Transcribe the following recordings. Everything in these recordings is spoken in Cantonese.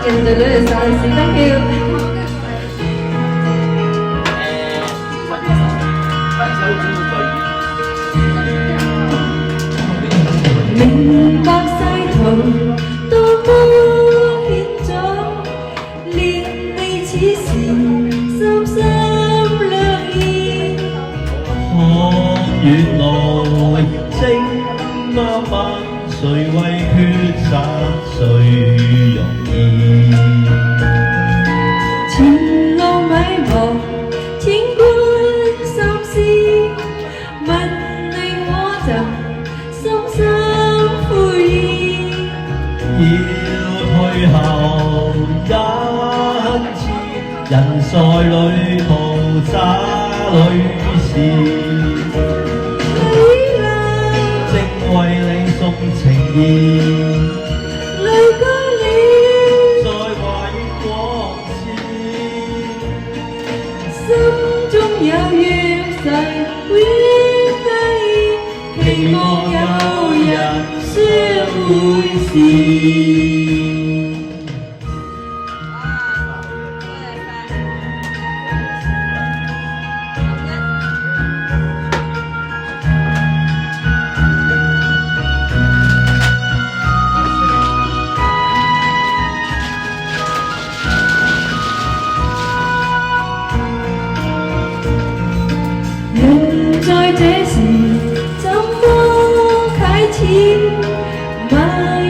Yes, thank you。明白世途多麼險阻，連你此時深深兩意。看遠路征茫漫，誰為抉擇最容易？前路迷茫，天觀心思，問你我就深深悔意。要退後一次，人在旅途找旅事。正為你送情意，淚過了，再懷憶往事，心中有約誓永繫，期望有日相會時。人在這時怎麼啟齒？埋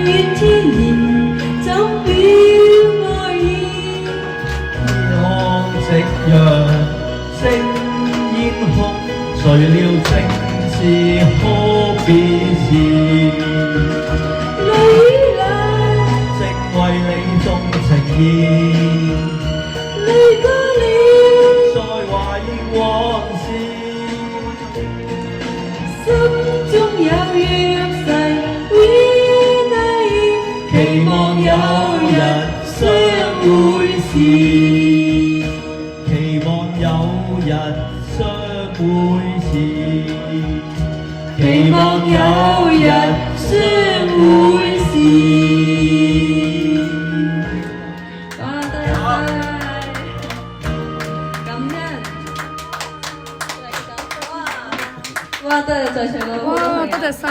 怨天然怎表愛意？看夕陽正煙空，誰料正是可別時。淚流，正為你送情意，淚過了，再懷憶往事。心中有約誓永繫，期望有日相會時。期望有日相會時，期望有日相會時。哇！多謝晒，感恩。哇！多謝在場嘅好多朋友。哇，多謝晒。